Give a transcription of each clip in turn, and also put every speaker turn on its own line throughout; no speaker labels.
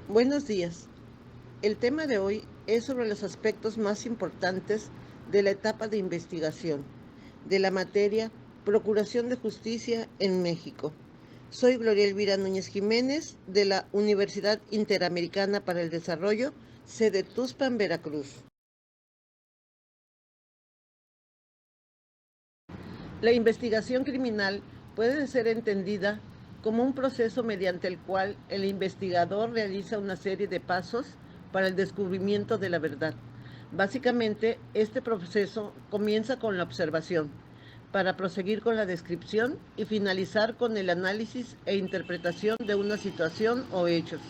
Buenos días. El tema de hoy es sobre los aspectos más importantes de la etapa de investigación de la materia Procuración de Justicia en México. Soy Gloria Elvira Núñez Jiménez de la Universidad Interamericana para el Desarrollo, sede Tuxpan, Veracruz. La investigación criminal puede ser entendida como un proceso mediante el cual el investigador realiza una serie de pasos para el descubrimiento de la verdad. Básicamente, este proceso comienza con la observación, para proseguir con la descripción y finalizar con el análisis e interpretación de una situación o hechos,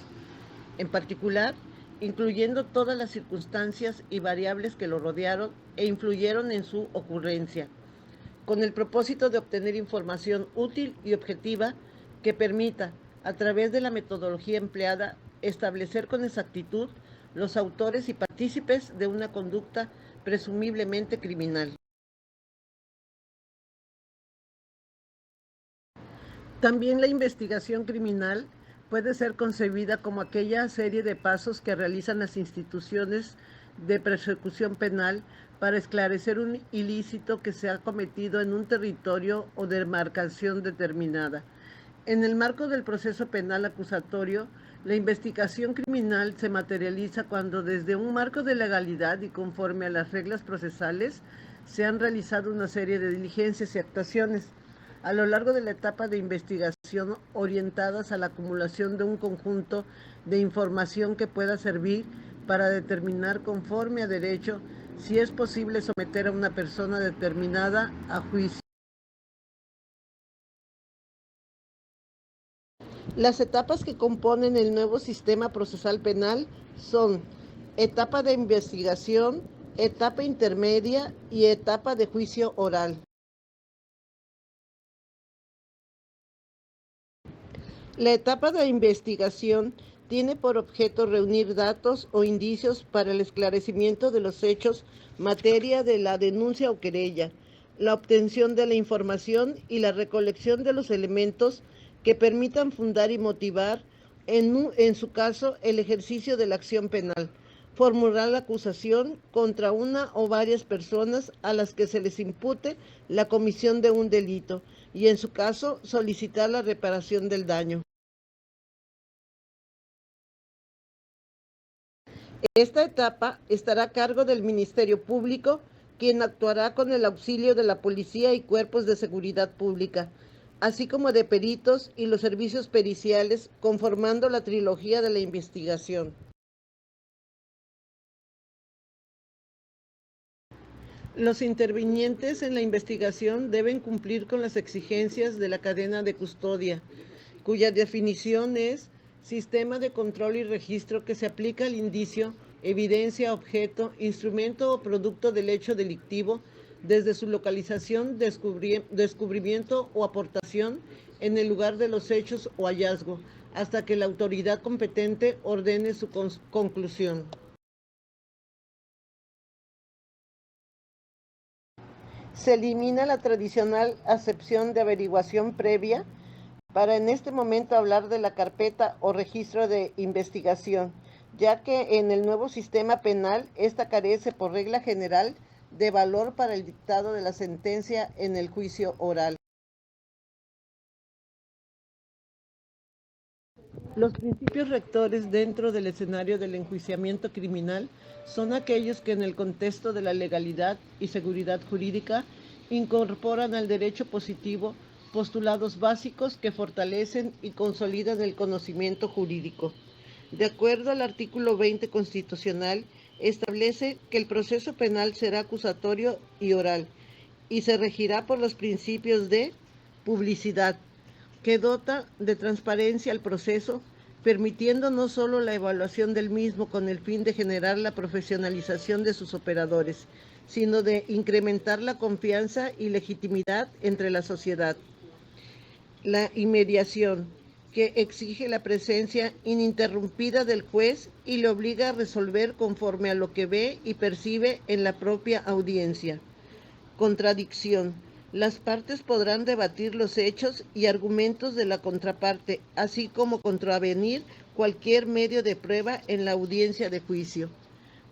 en particular, incluyendo todas las circunstancias y variables que lo rodearon e influyeron en su ocurrencia, con el propósito de obtener información útil y objetiva que permita, a través de la metodología empleada, establecer con exactitud los autores y partícipes de una conducta presumiblemente criminal. También la investigación criminal puede ser concebida como aquella serie de pasos que realizan las instituciones de persecución penal para esclarecer un ilícito que se ha cometido en un territorio o demarcación determinada. En el marco del proceso penal acusatorio, la investigación criminal se materializa cuando, desde un marco de legalidad y conforme a las reglas procesales, se han realizado una serie de diligencias y actuaciones a lo largo de la etapa de investigación orientadas a la acumulación de un conjunto de información que pueda servir para determinar conforme a derecho si es posible someter a una persona determinada a juicio. Las etapas que componen el nuevo sistema procesal penal son etapa de investigación, etapa intermedia y etapa de juicio oral. La etapa de investigación tiene por objeto reunir datos o indicios para el esclarecimiento de los hechos, materia de la denuncia o querella, la obtención de la información y la recolección de los elementos que permitan fundar y motivar, en su caso, el ejercicio de la acción penal, formular la acusación contra una o varias personas a las que se les impute la comisión de un delito y, en su caso, solicitar la reparación del daño. Esta etapa estará a cargo del Ministerio Público, quien actuará con el auxilio de la policía y cuerpos de seguridad pública, así como de peritos y los servicios periciales, conformando la trilogía de la investigación. Los intervinientes en la investigación deben cumplir con las exigencias de la cadena de custodia, cuya definición es sistema de control y registro que se aplica al indicio, evidencia, objeto, instrumento o producto del hecho delictivo desde su localización, descubrimiento o aportación en el lugar de los hechos o hallazgo, hasta que la autoridad competente ordene su conclusión. Se elimina la tradicional acepción de averiguación previa para en este momento hablar de la carpeta o registro de investigación, ya que en el nuevo sistema penal esta carece por regla general de valor para el dictado de la sentencia en el juicio oral. Los principios rectores dentro del escenario del enjuiciamiento criminal son aquellos que, en el contexto de la legalidad y seguridad jurídica, incorporan al derecho positivo postulados básicos que fortalecen y consolidan el conocimiento jurídico. De acuerdo al artículo 20 constitucional, establece que el proceso penal será acusatorio y oral y se regirá por los principios de publicidad, que dota de transparencia al proceso, permitiendo no solo la evaluación del mismo con el fin de generar la profesionalización de sus operadores, sino de incrementar la confianza y legitimidad entre la sociedad. La inmediación, que exige la presencia ininterrumpida del juez y le obliga a resolver conforme a lo que ve y percibe en la propia audiencia. Contradicción, Las partes podrán debatir los hechos y argumentos de la contraparte, así como contravenir cualquier medio de prueba en la audiencia de juicio.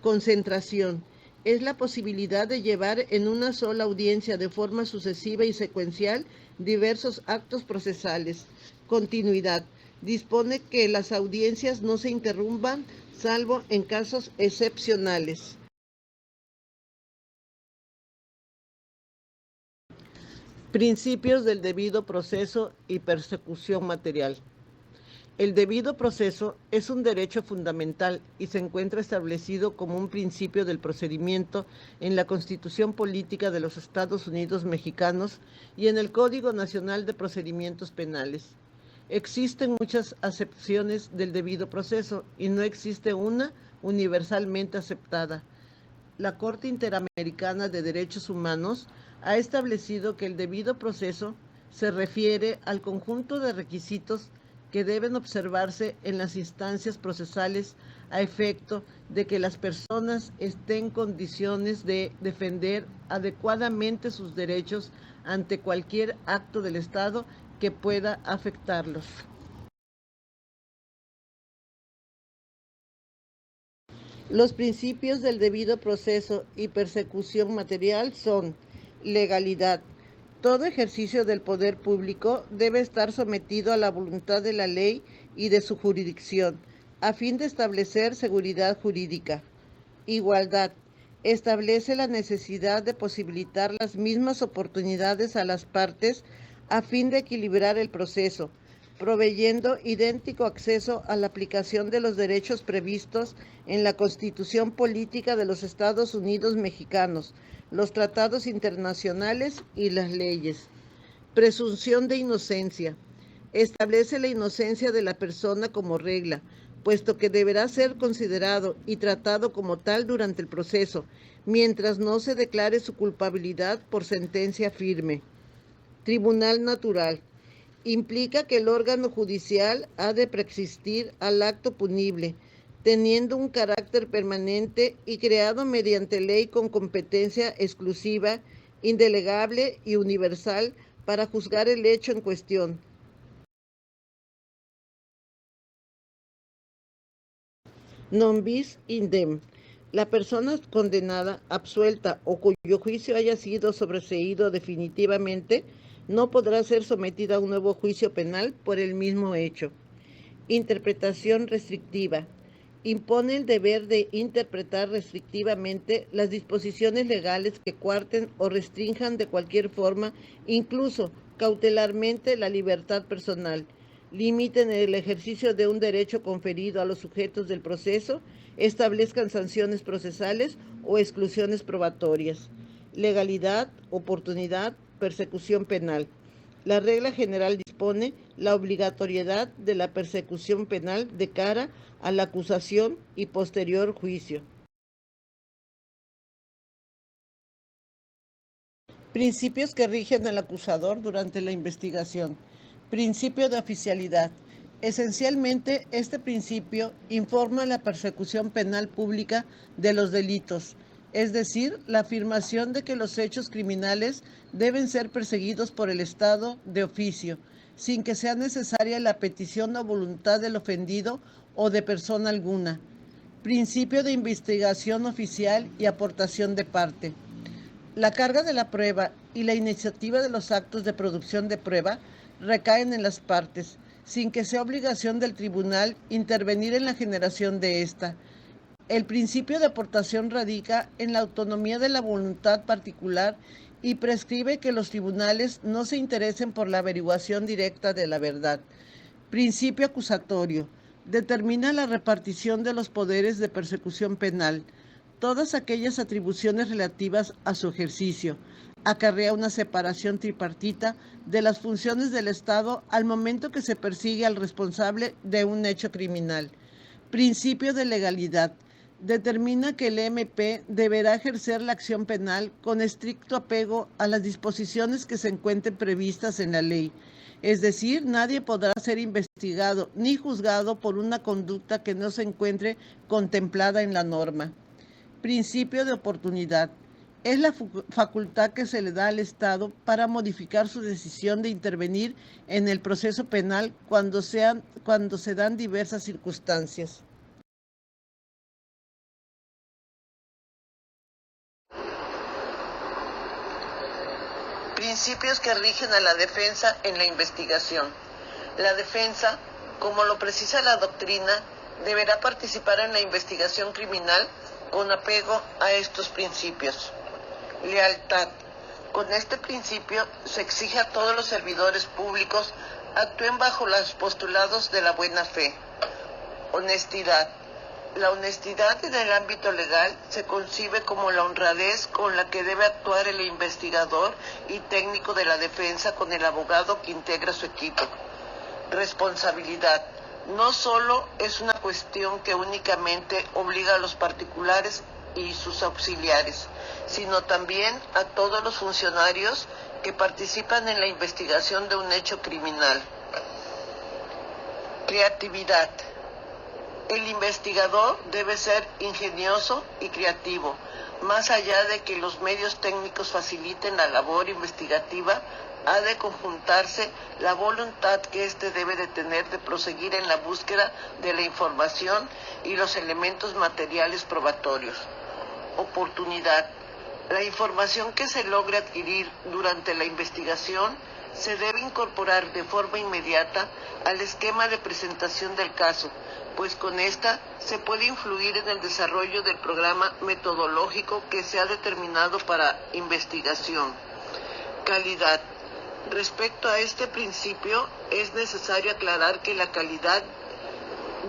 Concentración. Es la posibilidad de llevar en una sola audiencia de forma sucesiva y secuencial diversos actos procesales. Continuidad. Dispone que las audiencias no se interrumpan salvo en casos excepcionales. Principios del debido proceso y persecución material. El debido proceso es un derecho fundamental y se encuentra establecido como un principio del procedimiento en la Constitución Política de los Estados Unidos Mexicanos y en el Código Nacional de Procedimientos Penales. Existen muchas acepciones del debido proceso y no existe una universalmente aceptada. La Corte Interamericana de Derechos Humanos ha establecido que el debido proceso se refiere al conjunto de requisitos que deben observarse en las instancias procesales a efecto de que las personas estén en condiciones de defender adecuadamente sus derechos ante cualquier acto del Estado que pueda afectarlos. Los principios del debido proceso y persecución material son legalidad. Todo ejercicio del poder público debe estar sometido a la voluntad de la ley y de su jurisdicción, a fin de establecer seguridad jurídica. Igualdad. Establece la necesidad de posibilitar las mismas oportunidades a las partes a fin de equilibrar el proceso, proveyendo idéntico acceso a la aplicación de los derechos previstos en la Constitución Política de los Estados Unidos Mexicanos, los tratados internacionales y las leyes. Presunción de inocencia. Establece la inocencia de la persona como regla, puesto que deberá ser considerado y tratado como tal durante el proceso, mientras no se declare su culpabilidad por sentencia firme. Tribunal natural. Implica que el órgano judicial ha de preexistir al acto punible, teniendo un carácter permanente y creado mediante ley con competencia exclusiva, indelegable y universal para juzgar el hecho en cuestión. Non bis idem. La persona condenada, absuelta o cuyo juicio haya sido sobreseído definitivamente no podrá ser sometida a un nuevo juicio penal por el mismo hecho. Interpretación restrictiva. Impone el deber de interpretar restrictivamente las disposiciones legales que coarten o restrinjan de cualquier forma, incluso cautelarmente, la libertad personal, limiten el ejercicio de un derecho conferido a los sujetos del proceso, establezcan sanciones procesales o exclusiones probatorias. Legalidad, oportunidad, persecución penal. La regla general dispone la obligatoriedad de la persecución penal de cara a la acusación y posterior juicio. Principios que rigen al acusador durante la investigación. Principio de oficialidad. Esencialmente, este principio informa la persecución penal pública de los delitos, es decir, la afirmación de que los hechos criminales deben ser perseguidos por el Estado de oficio, sin que sea necesaria la petición o voluntad del ofendido o de persona alguna. Principio de investigación oficial y aportación de parte. La carga de la prueba y la iniciativa de los actos de producción de prueba recaen en las partes, sin que sea obligación del tribunal intervenir en la generación de esta. El principio de aportación radica en la autonomía de la voluntad particular y prescribe que los tribunales no se interesen por la averiguación directa de la verdad. Principio acusatorio. Determina la repartición de los poderes de persecución penal, todas aquellas atribuciones relativas a su ejercicio. Acarrea una separación tripartita de las funciones del Estado al momento que se persigue al responsable de un hecho criminal. Principio de legalidad. Determina que el MP deberá ejercer la acción penal con estricto apego a las disposiciones que se encuentren previstas en la ley. Es decir, nadie podrá ser investigado ni juzgado por una conducta que no se encuentre contemplada en la norma. Principio de oportunidad. es la facultad que se le da al Estado para modificar su decisión de intervenir en el proceso penal cuando se dan diversas circunstancias.
Principios que rigen a la defensa en la investigación. La defensa, como lo precisa la doctrina, deberá participar en la investigación criminal con apego a estos principios. Lealtad. Con este principio se exige a todos los servidores públicos actúen bajo los postulados de la buena fe. Honestidad. La honestidad en el ámbito legal se concibe como la honradez con la que debe actuar el investigador y técnico de la defensa con el abogado que integra su equipo. Responsabilidad. No solo es una cuestión que únicamente obliga a los particulares y sus auxiliares, sino también a todos los funcionarios que participan en la investigación de un hecho criminal. Creatividad. El investigador debe ser ingenioso y creativo. Más allá de que los medios técnicos faciliten la labor investigativa, ha de conjuntarse la voluntad que éste debe de tener de proseguir en la búsqueda de la información y los elementos materiales probatorios. Oportunidad. La información que se logre adquirir durante la investigación se debe incorporar de forma inmediata al esquema de presentación del caso, pues con esta se puede influir en el desarrollo del programa metodológico que se ha determinado para investigación. Calidad. Respecto a este principio, es necesario aclarar que la calidad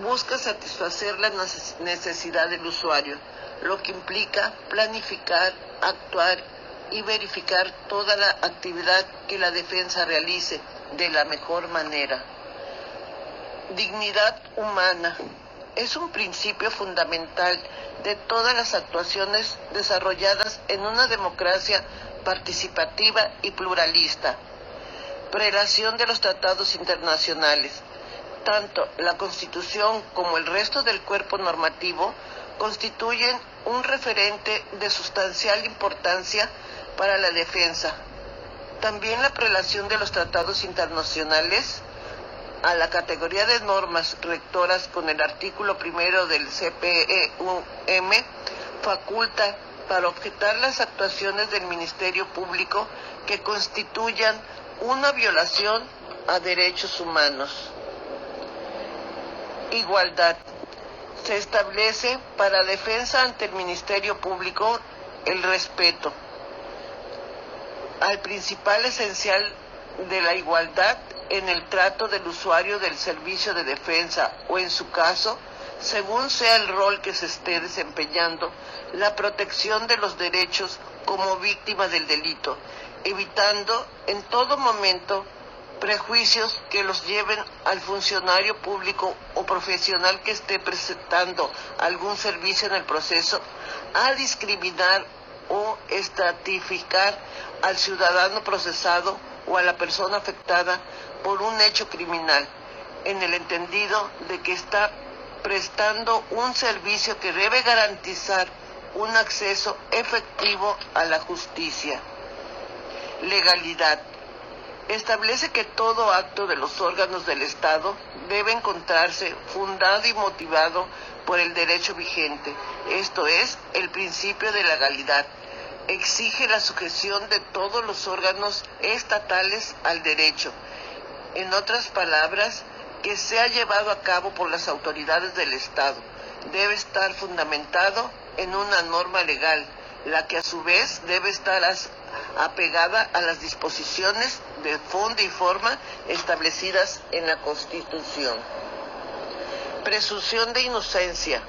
busca satisfacer la necesidad del usuario, lo que implica planificar, actuar y verificar toda la actividad que la defensa realice de la mejor manera. Dignidad humana. Es un principio fundamental de todas las actuaciones desarrolladas en una democracia participativa y pluralista. Prelación de los tratados internacionales. Tanto la Constitución como el resto del cuerpo normativo constituyen un referente de sustancial importancia para la defensa. También la prelación de los tratados internacionales a la categoría de normas rectoras con el artículo 1 del CPEUM faculta para objetar las actuaciones del Ministerio Público que constituyan una violación a derechos humanos. Igualdad. Se establece para defensa ante el Ministerio Público el respeto al principal esencial de la igualdad en el trato del usuario del servicio de defensa o, en su caso, según sea el rol que se esté desempeñando, la protección de los derechos como víctima del delito, evitando en todo momento prejuicios que los lleven al funcionario público o profesional que esté prestando algún servicio en el proceso a discriminar o estratificar al ciudadano procesado o a la persona afectada por un hecho criminal, en el entendido de que está prestando un servicio que debe garantizar un acceso efectivo a la justicia. Legalidad. Establece que todo acto de los órganos del Estado debe encontrarse fundado y motivado por el derecho vigente, esto es, el principio de legalidad. Exige la sujeción de todos los órganos estatales al derecho. En otras palabras, que sea llevado a cabo por las autoridades del Estado. Debe estar fundamentado en una norma legal, la que a su vez debe estar apegada a las disposiciones de fondo y forma establecidas en la Constitución. Presunción de inocencia.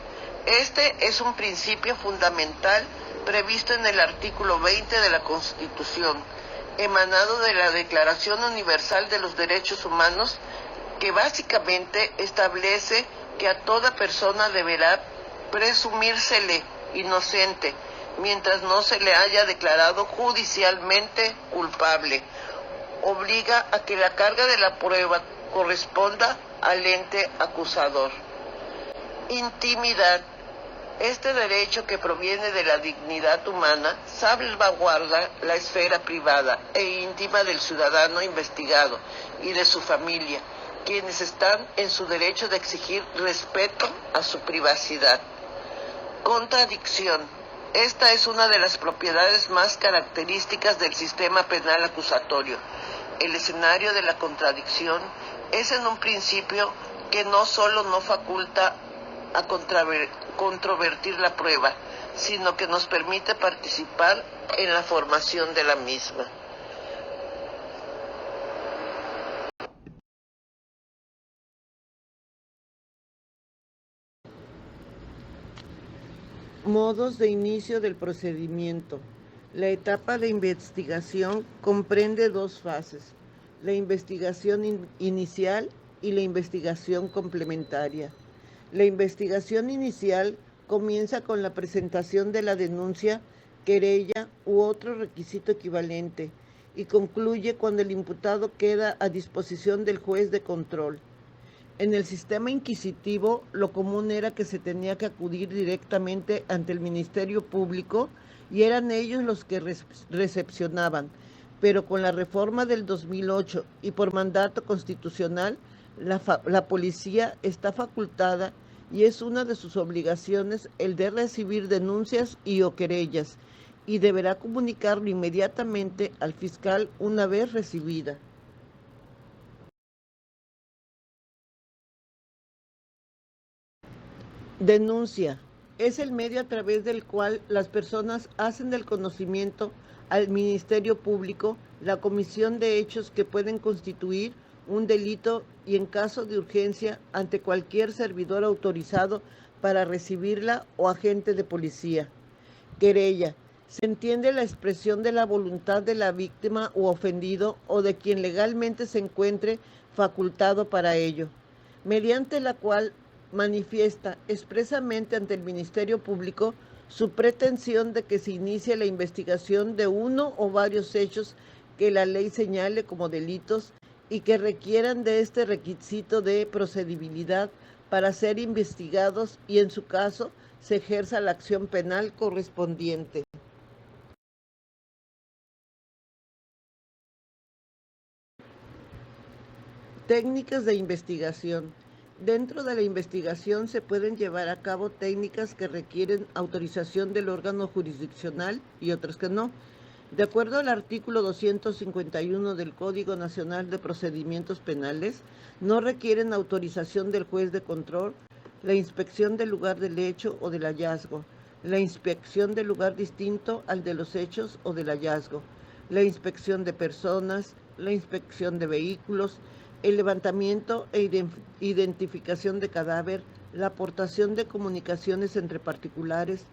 Este es un principio fundamental previsto en el artículo 20 de la Constitución, emanado de la Declaración Universal de los Derechos Humanos, que básicamente establece que a toda persona deberá presumírsele inocente, mientras no se le haya declarado judicialmente culpable. Obliga a que la carga de la prueba corresponda al ente acusador. Intimidad. Este derecho, que proviene de la dignidad humana, salvaguarda la esfera privada e íntima del ciudadano investigado y de su familia, quienes están en su derecho de exigir respeto a su privacidad. Contradicción. Esta es una de las propiedades más características del sistema penal acusatorio. El escenario de la contradicción es en un principio que no solo no faculta a controvertir la prueba, sino que nos permite participar en la formación de la misma.
Modos de inicio del procedimiento. La etapa de investigación comprende dos fases: la investigación inicial y la investigación complementaria. La investigación inicial comienza con la presentación de la denuncia, querella u otro requisito equivalente y concluye cuando el imputado queda a disposición del juez de control. En el sistema inquisitivo, lo común era que se tenía que acudir directamente ante el Ministerio Público y eran ellos los que recepcionaban. Pero con la reforma del 2008 y por mandato constitucional, la policía está facultada y es una de sus obligaciones el de recibir denuncias y o querellas, y deberá comunicarlo inmediatamente al fiscal una vez recibida. Denuncia. Es el medio a través del cual las personas hacen del conocimiento al Ministerio Público la comisión de hechos que pueden constituir un delito y, en caso de urgencia, ante cualquier servidor autorizado para recibirla o agente de policía. Querella. Se entiende la expresión de la voluntad de la víctima u ofendido o de quien legalmente se encuentre facultado para ello, mediante la cual manifiesta expresamente ante el Ministerio Público su pretensión de que se inicie la investigación de uno o varios hechos que la ley señale como delitos y que requieran de este requisito de procedibilidad para ser investigados y, en su caso, se ejerza la acción penal correspondiente. Técnicas de investigación. Dentro de la investigación se pueden llevar a cabo técnicas que requieren autorización del órgano jurisdiccional y otras que no. De acuerdo al artículo 251 del Código Nacional de Procedimientos Penales, no requieren autorización del juez de control la inspección del lugar del hecho o del hallazgo, la inspección del lugar distinto al de los hechos o del hallazgo, la inspección de personas, la inspección de vehículos, el levantamiento e identificación de cadáver, la aportación de comunicaciones entre particulares,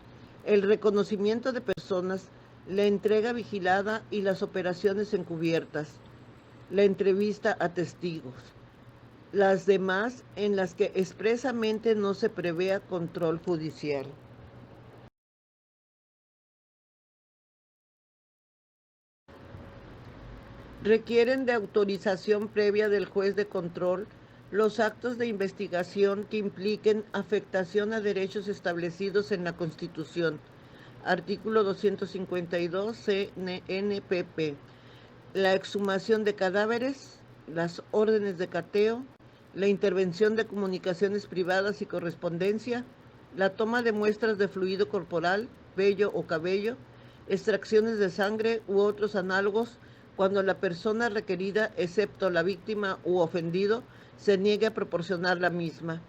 el reconocimiento de personas, la entrega vigilada y las operaciones encubiertas, la entrevista a testigos. Las demás en las que expresamente no se prevea control judicial. Requieren de autorización previa del juez de control los actos de investigación que impliquen afectación a derechos establecidos en la Constitución. Artículo 252 CNPP. La exhumación de cadáveres, las órdenes de cateo, la intervención de comunicaciones privadas y correspondencia, la toma de muestras de fluido corporal, vello o cabello, extracciones de sangre u otros análogos cuando la persona requerida, excepto la víctima u ofendido, se niegue a proporcionar la misma.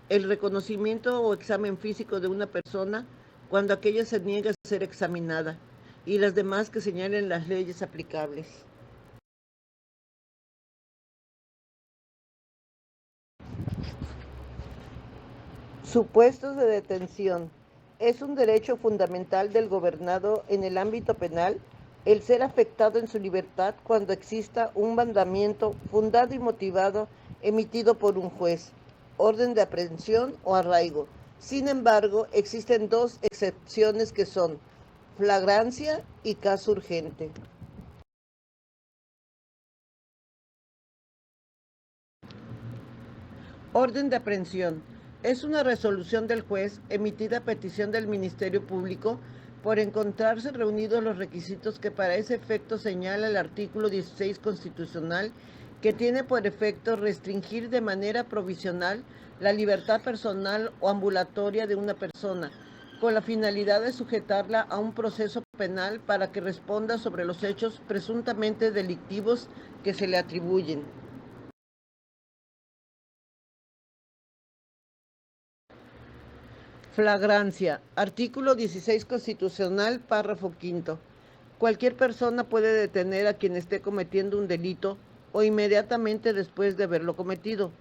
El reconocimiento o examen físico de una persona cuando aquella se niega a ser examinada, y las demás que señalen las leyes aplicables. Supuestos de detención. Es un derecho fundamental del gobernado en el ámbito penal el ser afectado en su libertad cuando exista un mandamiento fundado y motivado emitido por un juez, orden de aprehensión o arraigo. Sin embargo, existen dos excepciones que son flagrancia y caso urgente. Orden de aprehensión. Es una resolución del juez emitida a petición del Ministerio Público por encontrarse reunidos los requisitos que para ese efecto señala el artículo 16 constitucional, que tiene por efecto restringir de manera provisional la libertad personal o ambulatoria de una persona, con la finalidad de sujetarla a un proceso penal para que responda sobre los hechos presuntamente delictivos que se le atribuyen. Flagrancia. Artículo 16 constitucional, párrafo quinto. Cualquier persona puede detener a quien esté cometiendo un delito o inmediatamente después de haberlo cometido,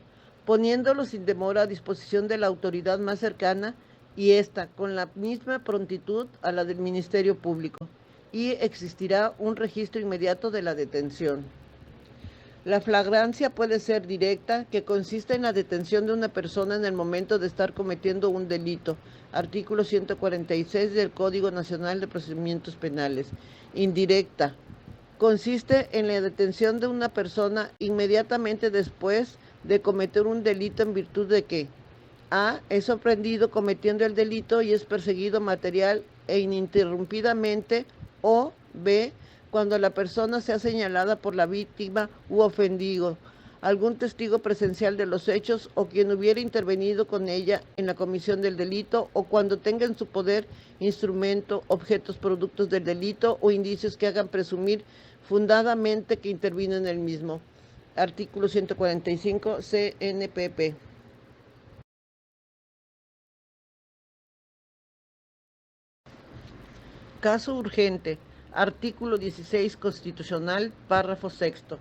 poniéndolo sin demora a disposición de la autoridad más cercana y ésta con la misma prontitud a la del Ministerio Público, y existirá un registro inmediato de la detención. La flagrancia puede ser directa, que consiste en la detención de una persona en el momento de estar cometiendo un delito, artículo 146 del Código Nacional de Procedimientos Penales. Indirecta, consiste en la detención de una persona inmediatamente después de cometer un delito en virtud de que A. es sorprendido cometiendo el delito y es perseguido material e ininterrumpidamente, o B. cuando la persona sea señalada por la víctima u ofendido, algún testigo presencial de los hechos o quien hubiera intervenido con ella en la comisión del delito, o cuando tenga en su poder instrumento, objetos, productos del delito o indicios que hagan presumir fundadamente que intervino en el mismo. Artículo 145 CNPP. Caso urgente. Artículo 16 constitucional, párrafo sexto.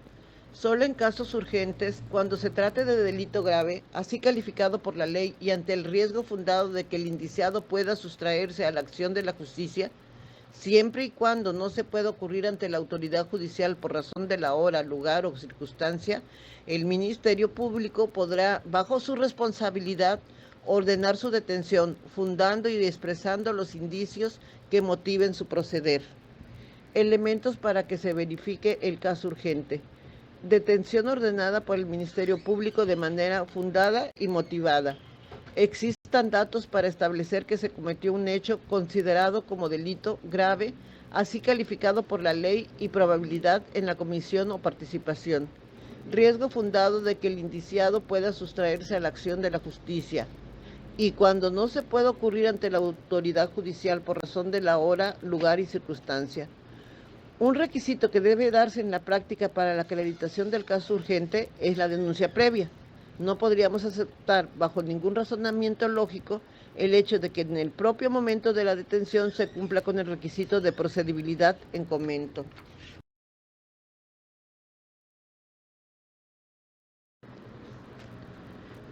Solo en casos urgentes, cuando se trate de delito grave, así calificado por la ley, y ante el riesgo fundado de que el indiciado pueda sustraerse a la acción de la justicia, siempre y cuando no se pueda ocurrir ante la autoridad judicial por razón de la hora, lugar o circunstancia, el Ministerio Público podrá, bajo su responsabilidad, ordenar su detención, fundando y expresando los indicios que motiven su proceder. Elementos para que se verifique el caso urgente. Detención ordenada por el Ministerio Público de manera fundada y motivada. Existan datos para establecer que se cometió un hecho considerado como delito grave, así calificado por la ley, y probabilidad en la comisión o participación. Riesgo fundado de que el indiciado pueda sustraerse a la acción de la justicia. Y cuando no se pueda ocurrir ante la autoridad judicial por razón de la hora, lugar y circunstancia. Un requisito que debe darse en la práctica para la acreditación del caso urgente es la denuncia previa. No podríamos aceptar, bajo ningún razonamiento lógico, el hecho de que en el propio momento de la detención se cumpla con el requisito de procedibilidad en comento.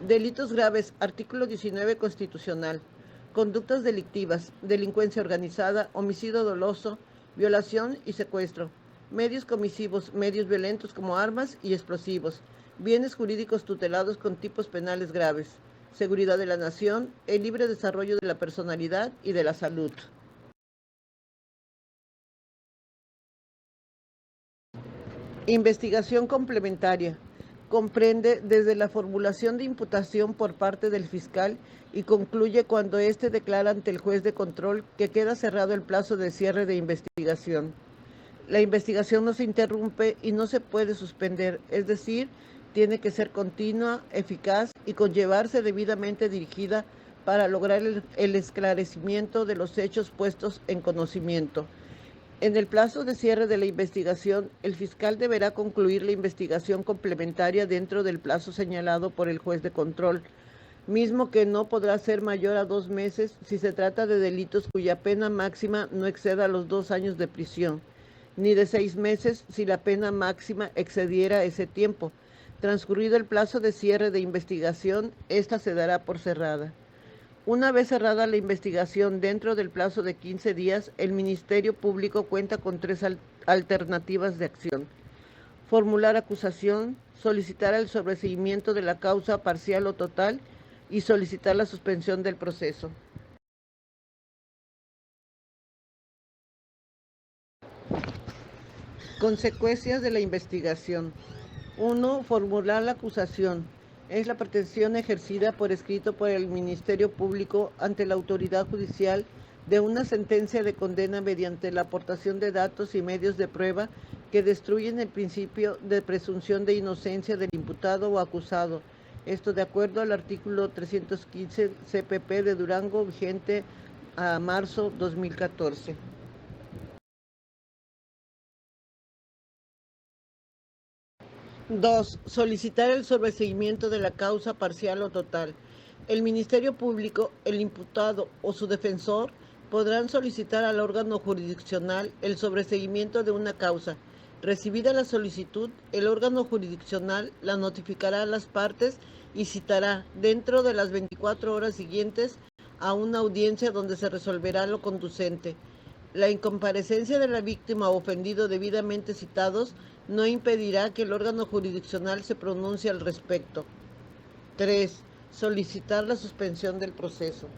Delitos graves, artículo 19 constitucional. Conductas delictivas, delincuencia organizada, homicidio doloso, violación y secuestro, medios comisivos, medios violentos como armas y explosivos, bienes jurídicos tutelados con tipos penales graves, seguridad de la nación, el libre desarrollo de la personalidad y de la salud. Investigación complementaria. Comprende desde la formulación de imputación por parte del fiscal y concluye cuando éste declara ante el juez de control que queda cerrado el plazo de cierre de investigación. La investigación no se interrumpe y no se puede suspender, es decir, tiene que ser continua, eficaz y conllevarse debidamente dirigida para lograr el esclarecimiento de los hechos puestos en conocimiento. En el plazo de cierre de la investigación, el fiscal deberá concluir la investigación complementaria dentro del plazo señalado por el juez de control, mismo que no podrá ser mayor a 2 meses si se trata de delitos cuya pena máxima no exceda los 2 años de prisión, ni de 6 meses si la pena máxima excediera ese tiempo. Transcurrido el plazo de cierre de investigación, esta se dará por cerrada. Una vez cerrada la investigación dentro del plazo de 15 días, el Ministerio Público cuenta con 3 alternativas de acción: formular acusación, solicitar el sobreseimiento de la causa parcial o total y solicitar la suspensión del proceso. Consecuencias de la investigación. 1. Formular la acusación. Es la pretensión ejercida por escrito por el Ministerio Público ante la autoridad judicial de una sentencia de condena mediante la aportación de datos y medios de prueba que destruyen el principio de presunción de inocencia del imputado o acusado. Esto de acuerdo al artículo 315 CPP de Durango, vigente a marzo 2014. 2. Solicitar el sobreseimiento de la causa parcial o total. El Ministerio Público, el imputado o su defensor podrán solicitar al órgano jurisdiccional el sobreseimiento de una causa. Recibida la solicitud, el órgano jurisdiccional la notificará a las partes y citará dentro de las 24 horas siguientes a una audiencia donde se resolverá lo conducente. La incomparecencia de la víctima o ofendido debidamente citados no impedirá que el órgano jurisdiccional se pronuncie al respecto. 3. Solicitar la suspensión del proceso.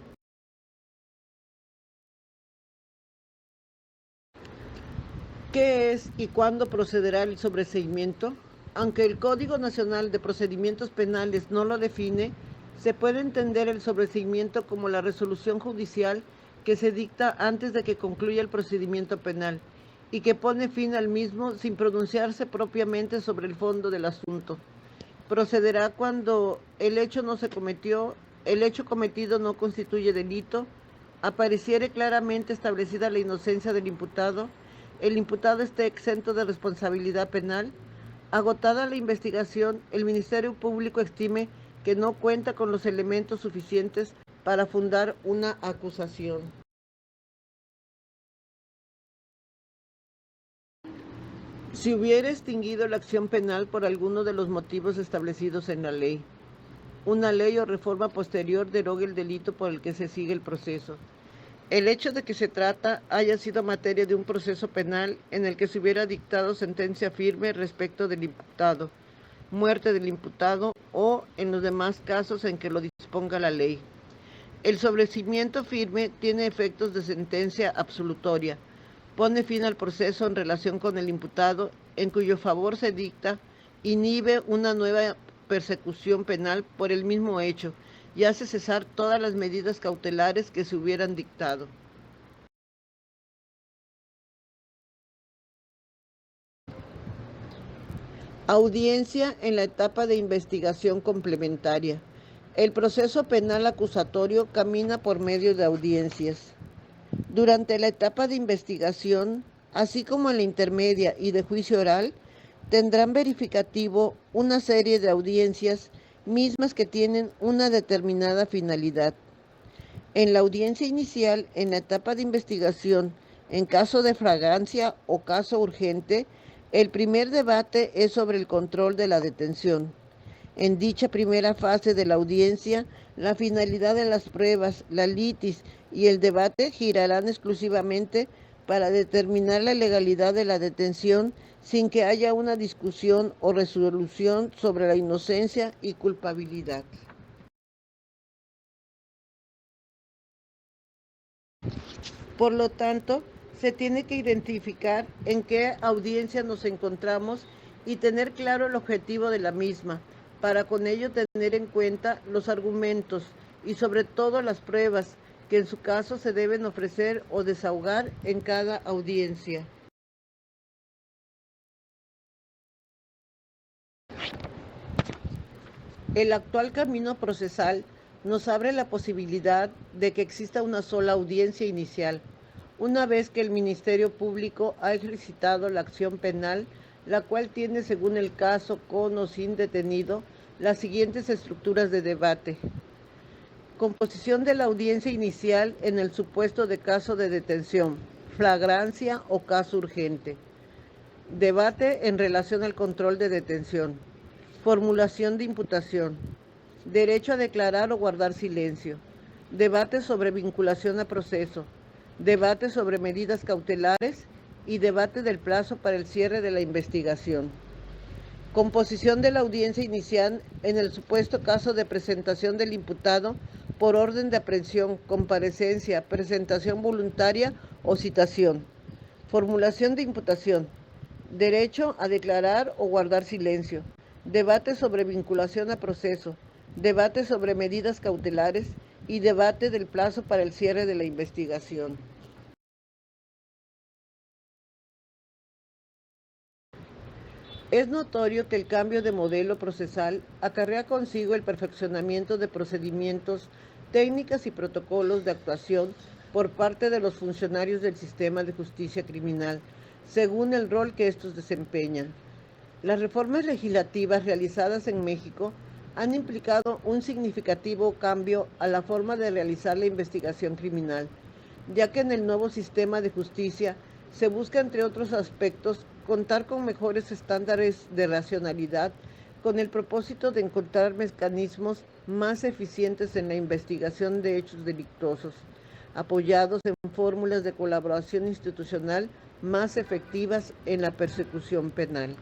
¿Qué es y cuándo procederá el sobreseimiento? Aunque el Código Nacional de Procedimientos Penales no lo define, se puede entender el sobreseimiento como la resolución judicial que se dicta antes de que concluya el procedimiento penal y que pone fin al mismo sin pronunciarse propiamente sobre el fondo del asunto. Procederá cuando el hecho cometido no constituye delito, apareciere claramente establecida la inocencia del imputado, el imputado esté exento de responsabilidad penal, agotada la investigación, el Ministerio Público estime que no cuenta con los elementos suficientes para fundar una acusación. Si hubiera extinguido la acción penal por alguno de los motivos establecidos en la ley, una ley o reforma posterior derogue el delito por el que se sigue el proceso. El hecho de que se trata haya sido materia de un proceso penal en el que se hubiera dictado sentencia firme respecto del imputado, muerte del imputado o en los demás casos en que lo disponga la ley. El sobreseimiento firme tiene efectos de sentencia absolutoria. Pone fin al proceso en relación con el imputado, en cuyo favor se dicta, inhibe una nueva persecución penal por el mismo hecho y hace cesar todas las medidas cautelares que se hubieran dictado. Audiencia en la etapa de investigación complementaria. El proceso penal acusatorio camina por medio de audiencias. Durante la etapa de investigación, así como en la intermedia y de juicio oral, tendrán verificativo una serie de audiencias mismas que tienen una determinada finalidad. En la audiencia inicial, en la etapa de investigación, en caso de flagrancia o caso urgente, el primer debate es sobre el control de la detención. En dicha primera fase de la audiencia, la finalidad de las pruebas, la litis y el debate girarán exclusivamente para determinar la legalidad de la detención sin que haya una discusión o resolución sobre la inocencia y culpabilidad. Por lo tanto, se tiene que identificar en qué audiencia nos encontramos y tener claro el objetivo de la misma, para con ello tener en cuenta los argumentos y sobre todo las pruebas que en su caso se deben ofrecer o desahogar en cada audiencia. El actual camino procesal nos abre la posibilidad de que exista una sola audiencia inicial, una vez que el Ministerio Público ha ejercitado la acción penal, la cual tiene, según el caso, con o sin detenido, las siguientes estructuras de debate. Composición de la audiencia inicial en el supuesto de caso de detención, flagrancia o caso urgente. Debate en relación al control de detención. Formulación de imputación. Derecho a declarar o guardar silencio. Debate sobre vinculación a proceso. Debate sobre medidas cautelares y debate del plazo para el cierre de la investigación. Composición de la audiencia inicial en el supuesto caso de presentación del imputado por orden de aprehensión, comparecencia, presentación voluntaria o citación. Formulación de imputación. Derecho a declarar o guardar silencio. debate sobre vinculación a proceso, debate sobre medidas cautelares y debate del plazo para el cierre de la investigación. Es notorio que el cambio de modelo procesal acarrea consigo el perfeccionamiento de procedimientos, técnicas y protocolos de actuación por parte de los funcionarios del sistema de justicia criminal, según el rol que estos desempeñan. Las reformas legislativas realizadas en México han implicado un significativo cambio a la forma de realizar la investigación criminal, ya que en el nuevo sistema de justicia se busca, entre otros aspectos, contar con mejores estándares de racionalidad con el propósito de encontrar mecanismos más eficientes en la investigación de hechos delictuosos, apoyados en fórmulas de colaboración institucional más efectivas en la persecución penal.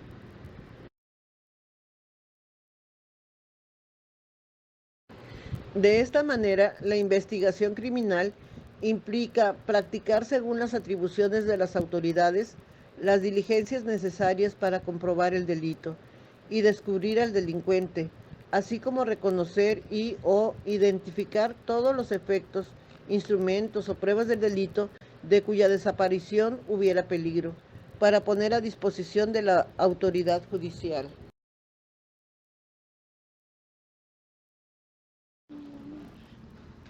De esta manera, la investigación criminal implica practicar según las atribuciones de las autoridades las diligencias necesarias para comprobar el delito y descubrir al delincuente, así como reconocer o identificar todos los efectos, instrumentos o pruebas del delito de cuya desaparición hubiera peligro, para poner a disposición de la autoridad judicial.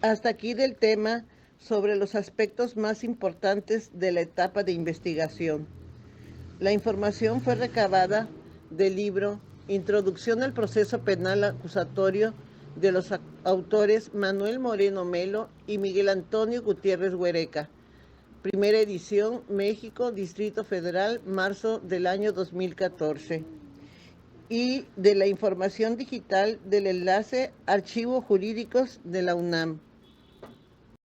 Hasta aquí del tema sobre los aspectos más importantes de la etapa de investigación. La información fue recabada del libro Introducción al Proceso Penal Acusatorio de los autores Manuel Moreno Melo y Miguel Antonio Gutiérrez Huereca. Primera edición, México, Distrito Federal, marzo del año 2014. Y de la información digital del enlace Archivos Jurídicos de la UNAM.